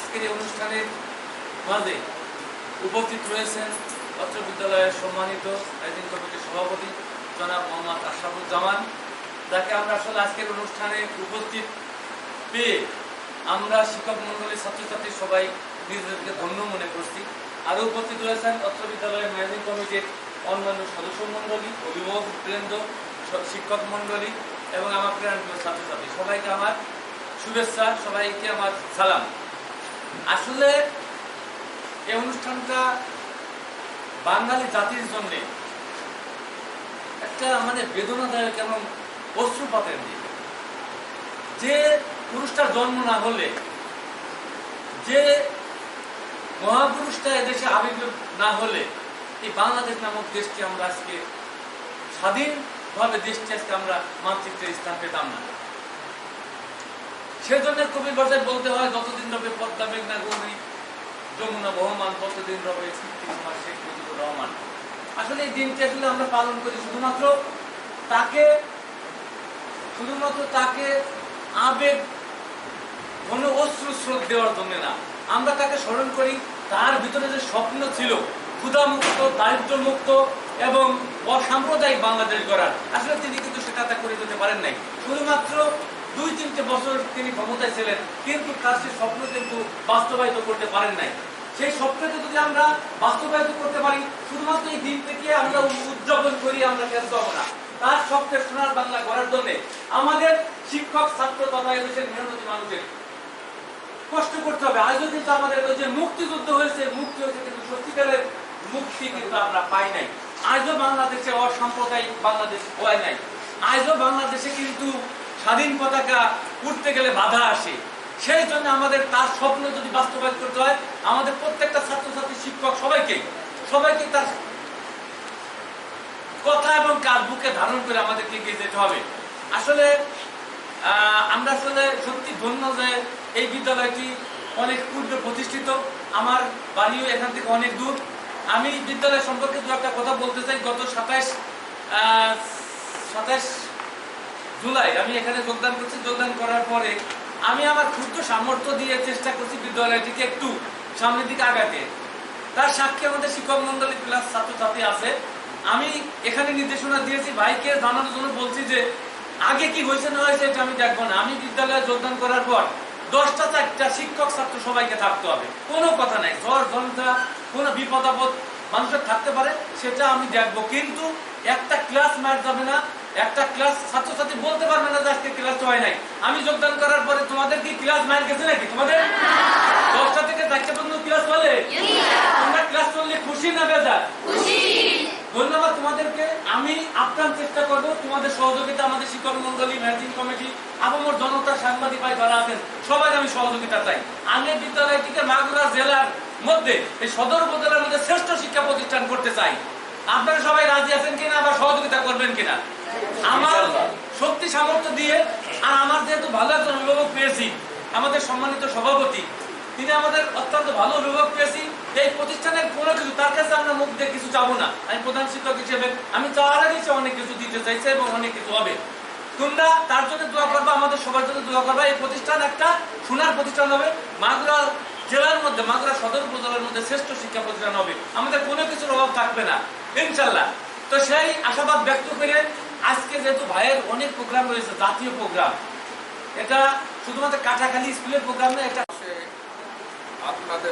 আজকের এই অনুষ্ঠানের মাঝে উপস্থিত রয়েছেন অত্র বিদ্যালয়ের সম্মানিত ম্যানেজিং কমিটির সভাপতি জনাব মোহাম্মদ আশরাফুজ্জামান, যাকে আমরা আসলে আজকের অনুষ্ঠানে উপস্থিত পেয়ে আমরা শিক্ষক মন্ডলী ছাত্রছাত্রী সবাই নিজেদেরকে ধন্য মনে করছি। আরও উপস্থিত রয়েছেন অত্র বিদ্যালয়ের ম্যানেজিং কমিটির অন্যান্য সদস্য মন্ডলী, অভিভাবক বৃন্দ, শিক্ষক মন্ডলী এবং আমার প্রিয় ছাত্রছাত্রী, সবাইকে আমার শুভেচ্ছা, সবাইকে আমার সালাম। আসলে এই অনুষ্ঠানটা বাঙালি জাতির জন্য একটা বেদনাদায়ক এবং অশ্রুপাতের দিক। যে পুরুষটার জন্ম না হলে, যে মহাপুরুষটা এদেশে আবির্ভাব না হলে এই বাংলাদেশ নামক দেশকে আমরা আজকে স্বাধীনভাবে দেশটি আজকে আমরা মানচিত্রের স্থান পেতাম না। সেজন্য কবির ভাষায় বলতে হয়, যতদিন রবে পদ্মা মেঘনা গৌরী যমুনা বহমান, ততদিন রবে স্মৃতি কুমার শেখ মুজিবুর রহমান। আসলে এই দিনটি আসলে আমরা পালন করি শুধুমাত্র তাকে আবেগ ঘন অশ্রু স্রোত দেওয়ার জন্য না, আমরা তাকে স্মরণ করি তার ভিতরে যে স্বপ্ন ছিল ক্ষুধামুক্ত, দারিদ্র মুক্ত এবং অসাম্প্রদায়িক বাংলাদেশ গড়ার। আসলে তিনি কিন্তু সেটা করে যেতে পারেন নাই। শুধুমাত্র 2-3 বছর তিনি ক্ষমতায় ছিলেন, কিন্তু তার সেই স্বপ্ন কিন্তু বাস্তবায়িত করতে পারেন নাই। সেই স্বপ্নকে যদি আমরা বাস্তবায়িত করতে পারি, শুধুমাত্র এই দিন থেকে আমরা উদযাপন করি, আমরা ব্যস্ত হব না। তার স্বপ্নের সোনার বাংলা গড়ার জন্য আমাদের শিক্ষক, ছাত্র তথা এদেশের মেহনতি মানুষের কষ্ট করতে হবে। আজও কিন্তু আমাদের যে মুক্তিযুদ্ধ হয়েছে, মুক্তি হয়েছে, কিন্তু সত্যিকারের মুক্তি কিন্তু আমরা পাই নাই। আজও বাংলাদেশে অসাম্প্রদায়িক বাংলাদেশ হয় নাই। আজও বাংলাদেশে কিন্তু স্বাধীন পতাকা উঠতে গেলে বাধা আসে। সেই জন্য আমাদের তার স্বপ্ন যদি বাস্তবায়ন করতে হয়, আমাদের প্রত্যেকটা ছাত্রছাত্রী, শিক্ষক সবাইকে তার কথা এবং কাজ বুকে ধারণ করে আমাদেরকে এগিয়ে যেতে হবে। আসলে আমরা সত্যি ধন্য যে এই বিদ্যালয়টি অনেক পূর্বে প্রতিষ্ঠিত। আমার বাড়িও এখান থেকে অনেক দূর। আমি বিদ্যালয় সম্পর্কে দু একটা কথা বলতে চাই। গত 27 জুলাই আমি এখানে যোগদান করছি। যোগদান করার পরে আমি আমার ক্ষুদ্র সামর্থ্য দিয়ে চেষ্টা করছি বিদ্যালয়টিকে একটু সামনের দিকে আগাতে। তার সাক্ষী আমাদের শিক্ষক মন্ডলী প্লাস ছাত্রছাত্রী আছে। আমি এখানে নির্দেশনা দিয়েছি, ভাইকে জানানোর জন্য বলছি যে আগে কি হয়েছে না হয়েছে এটা আমি দেখবো না। আমি বিদ্যালয়ে যোগদান করার পর 10টা 4টা শিক্ষক ছাত্র সবাইকে থাকতে হবে, কোনো কথা নাই। ঝড় ঝঞ্ঝা, কোনো বিপদ আপদ মানুষের থাকতে পারে, সেটা আমি দেখবো। কিন্তু একটা ক্লাস মার যাবে না, একটা ক্লাস ছাত্রছাত্রী বলতে পারবে না যে আজকে ক্লাস হয় নাই। আমি যোগদান করার পরে তোমাদের কি ক্লাস মার গেছে নাকি? তোমাদের 10টা থেকে 4টা পর্যন্ত ক্লাস চলে? তোমরা ক্লাস চললে খুশি না বেজার? ধন্যবাদ তোমাদেরকে। আমি আপ্রাণ চেষ্টা করব তোমাদের সহযোগিতা, আমাদের শিক্ষক মন্ডলী, ম্যানেজিং কমিটি, আপামর জনতা, সাংবাদিক ভাই যারা আছেন সবাই আমি সহযোগিতা চাই। আমি বিদ্যালয়টিকে মাগুরা জেলার মধ্যে, এই সদর উপজেলার মধ্যে শ্রেষ্ঠ শিক্ষা প্রতিষ্ঠান করতে চাই। আপনারা সবাই রাজি আছেন কিনা বা সহযোগিতা করবেন কিনা? আমার শক্তি সামর্থ্য দিয়ে, আর আমার যেহেতু ভালো একজন অভিভাবক পেয়েছি, আমাদের সম্মানিত সভাপতি, তিনি আমাদের অত্যন্ত ভালো অভিভাবক পেয়েছি। এই প্রতিষ্ঠানের কোনো কিছু তার কাছে আমরা মুখ দিয়ে কিছু চাবো না। আমি প্রধান শিক্ষক হিসেবে আমি চাওয়ার আগে অনেক কিছু দিতে চাইছে এবং অনেক কিছু হবে। তোমরা তার জন্য দোয়া করবা, আমাদের সবার জন্য দোয়া করবা। এই প্রতিষ্ঠান একটা সোনার প্রতিষ্ঠান হবে, মাগুরা জেলার মধ্যে, মাগুরা সদর উপজেলার মধ্যে শ্রেষ্ঠ শিক্ষা প্রতিষ্ঠান হবে। আমাদের কোনো কিছুর অভাব থাকবে না ইনশাল্লাহ। তো সেই আশাবাদ ব্যক্ত করে আজকে যেহেতু ভাইয়ের অনেক প্রোগ্রাম রয়েছে, জাতীয় প্রোগ্রাম, এটা শুধুমাত্র কাটাখালী স্কুলের প্রোগ্রাম না, এটা আপনাদের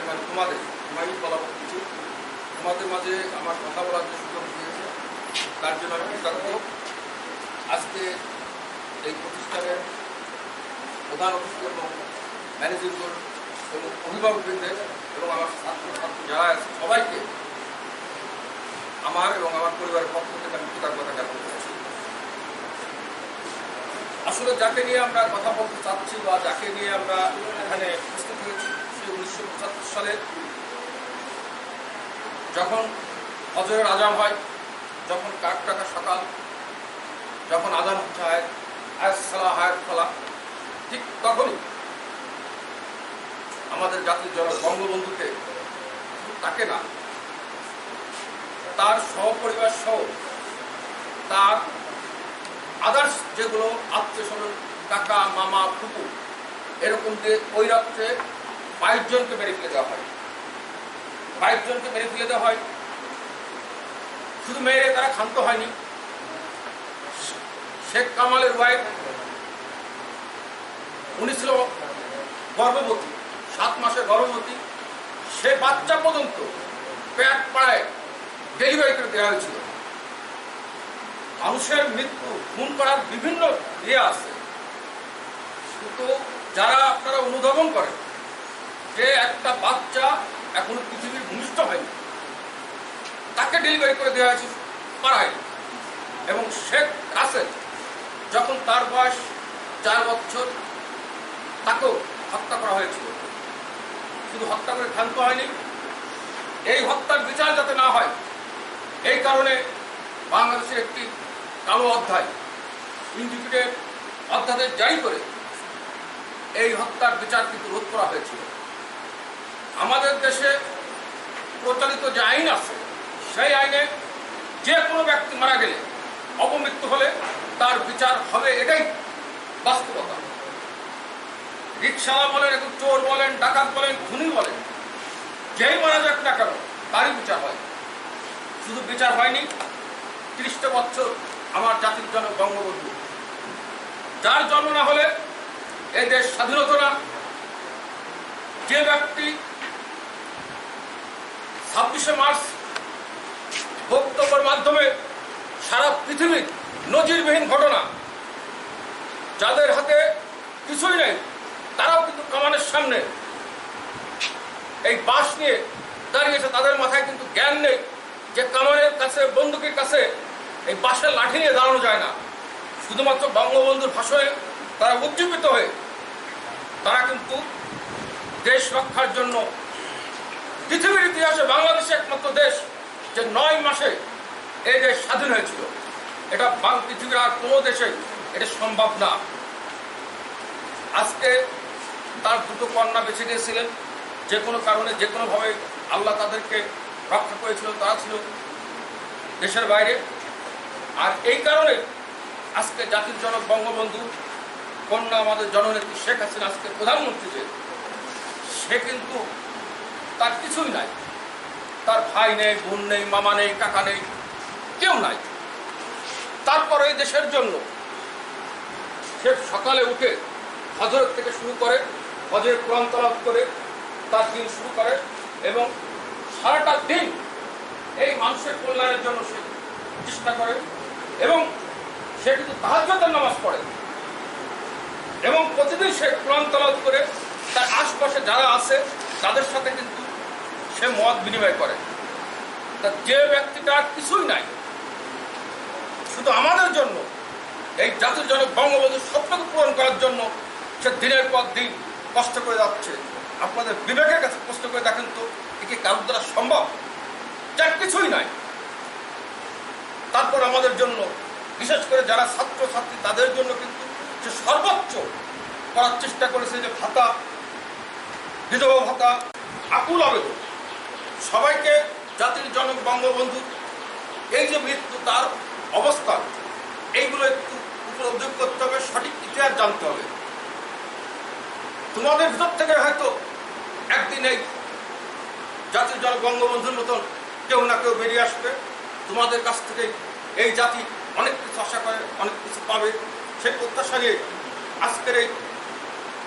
তোমাদের মাঝে আমার কথা বলার যে সুযোগ দিয়েছে তার জন্য আমি কৃতজ্ঞ। আজকে এই প্রতিষ্ঠানের প্রধান অতিথি এবং ম্যানেজিং বোর্ড এবং অভিভাবকবৃন্দের এবং আমার ছাত্রছাত্রী যারা আছে সবাইকে আমার এবং আমার পরিবারের পক্ষ থেকে আমি কৃতজ্ঞতা জ্ঞাপন করছি। আসলে যাকে নিয়ে আমরা কথা বলতে চাচ্ছি বা যাকে নিয়ে আমরা এখানে উপস্থিত হয়েছি, সে 1975 সালে যখন ফজরের আজান হয়, যখন কাক ডাকা সকাল, যখন আজান হচ্ছে হায়াত ফলা, ঠিক তখনই আমাদের জাতির জনক বঙ্গবন্ধুকে, তাকে না, তার সহপরিবার সহ তার আদার্স যেগুলো আত্মীয় স্বজন, কাকা, মামা, ফুপু, এরকম যে ওই রাত্রে 22 জনকে মেরে ফেলে দেওয়া হয়। 22 জনকে মেরে ফেলে দেওয়া হয়। শুধু মেরে তারা ক্ষান্ত হয়নি। শেখ কামালের ওয়াইফ, উনি ছিল গর্ভবতী, 7 মাসের গর্ভবতী। সে বাচ্চা পর্যন্ত পেট পাড়ায় ডেলিভারি করে দেওয়া হয়েছিল। মানুষের মৃত্যু, খুন করার বিভিন্ন ইয়ে আছে, কিন্তু যারা আপনারা অনুধাবন করেন যে একটা বাচ্চা এখনো পৃথিবীর ভূমিষ্ঠ হয়নি, তাকে ডেলিভারি করে দেওয়া হয়েছে পাড়ায়। এবং শেখ রাসেল যখন তার বয়স 4 বছর, তাকেও হত্যা করা হয়েছিল। শুধু হত্যা করে ক্ষান্ত হয়নি, এই হত্যার বিচার যাতে না হয় এই কারণে বাংলাদেশের একটি কালো অধ্যায়, ইন্ডিপেন্ডেন্ট অধ্যাদেশ জারি করে এই হত্যার বিচার কিন্তু রোধ করা হয়েছিল। আমাদের দেশে প্রচলিত যে আইন আছে, সেই আইনে যে কোনো ব্যক্তি মারা গেলে, অপমৃত্যু হলে তার বিচার হবে, এটাই বাস্তবতা। রিকশাওয়ালা বলেন, এখন চোর বলেন, ডাকাত বলেন, খুনি বলেন, যেই মারা যাক না কেন তারই বিচার হয়। শুধু বিচার হয়নি, 30টা বছর আমার জাতির জনক বঙ্গবন্ধু, যার জন্ম না হলে এই দেশ স্বাধীন হতো না। যে ব্যক্তি 26শে মার্চ বক্তব্যের মাধ্যমে সারা পৃথিবীর নজিরবিহীন ঘটনা, যাদের হাতে কিছুই নেই তারাও কিন্তু কামানের সামনে এই বাঁশ নিয়ে দাঁড়িয়েছে। তাদের মাথায় কিন্তু জ্ঞান নেই যে কামানের কাছে, বন্দুকের কাছে এই বাঁশের লাঠি নিয়ে দাঁড়ানো যায় না। শুধুমাত্র বঙ্গবন্ধুর ভাষণে তারা উজ্জীবিত হয়ে তারা কিন্তু দেশ রক্ষার জন্য, পৃথিবীর ইতিহাসে বাংলাদেশ একমাত্র দেশ যে 9 মাসে এই দেশ স্বাধীন হয়েছিল। এটা পৃথিবীর আর কোনো দেশে এটা সম্ভব না। আজকে তার 2টো কন্যা বেছে নিয়েছিলেন, যে কোনো কারণে, যে কোনোভাবে আল্লাহ তাদেরকে রক্ষা করেছিল। তারা ছিল দেশের বাইরে। আর এই কারণে আজকে জাতির জনক বঙ্গবন্ধু কন্যা, আমাদের জননেত্রী শেখ হাসিনা আজকে প্রধানমন্ত্রী, যে সে কিন্তু তার কিছুই নাই। তার ভাই নেই, বোন নেই, মামা নেই, কাকা নেই, কেউ নাই। তারপরে এই দেশের জন্য সে সকালে উঠে হজরত থেকে শুরু করে, হজরের কোরআন তেলাওয়াত করে তার দিন শুরু করে, এবং সারাটা দিন এই মানুষের কল্যাণের জন্য সে চেষ্টা করে। এবং সে কিন্তু তাহাজ্জুদের নামাজ পড়ে, এবং প্রতিদিন সে কোরআন তেলাওয়াত করে তার আশপাশে যারা আছে তাদের সাথে কিন্তু সে মত বিনিময় করে। তা যে ব্যক্তিটা কিছুই নাই, শুধু আমাদের জন্য, এই জাতির জনক বঙ্গবন্ধুর স্বপ্নকে পূরণ করার জন্য সে দিনের পর দিন কষ্ট করে যাচ্ছে। আপনাদের বিবেকের কাছে কষ্ট করে দেখেন তো, একে কারোর দ্বারা সম্ভব? যার কিছুই নাই, তারপর আমাদের জন্য, বিশেষ করে যারা ছাত্র ছাত্রী, তাদের জন্য কিন্তু সে সর্বোচ্চ করার চেষ্টা করেছে। যে ভাতা, বিধবা ভাতা, আকুল আবেদন, সবাইকে জাতির জনক বঙ্গবন্ধু এই যে মৃত্যু, তার অবস্থান, এইগুলো একটু উপলব্ধি করতে হবে, সঠিক ইতিহাস জানতে হবে। তোমাদের ভিতর থেকে হয়তো একদিন এই জাতির জনক বঙ্গবন্ধুর মতন কেউ না কেউ বেরিয়ে আসবে। তোমাদের কাছ থেকে এই জাতি অনেক কিছু আশা করে, অনেক কিছু পাবে। সেই প্রত্যাশা নিয়ে আজকের এই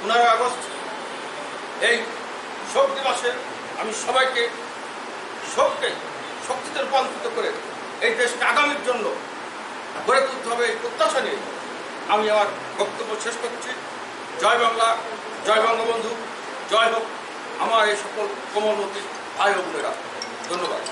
15 আগস্ট এই শোক দিবসে আমি সবাইকে শোককে শক্তিতে রূপান্তরিত করে এই দেশকে আগামীর জন্য গড়ে তুলতে হবে, এই প্রত্যাশা নিয়ে আমি আমার বক্তব্য শেষ করছি। জয় বাংলা, জয় বঙ্গবন্ধু, জয় হোক আমার এই সকল কোমলমতি ভাই ও বোনেরা। ধন্যবাদ।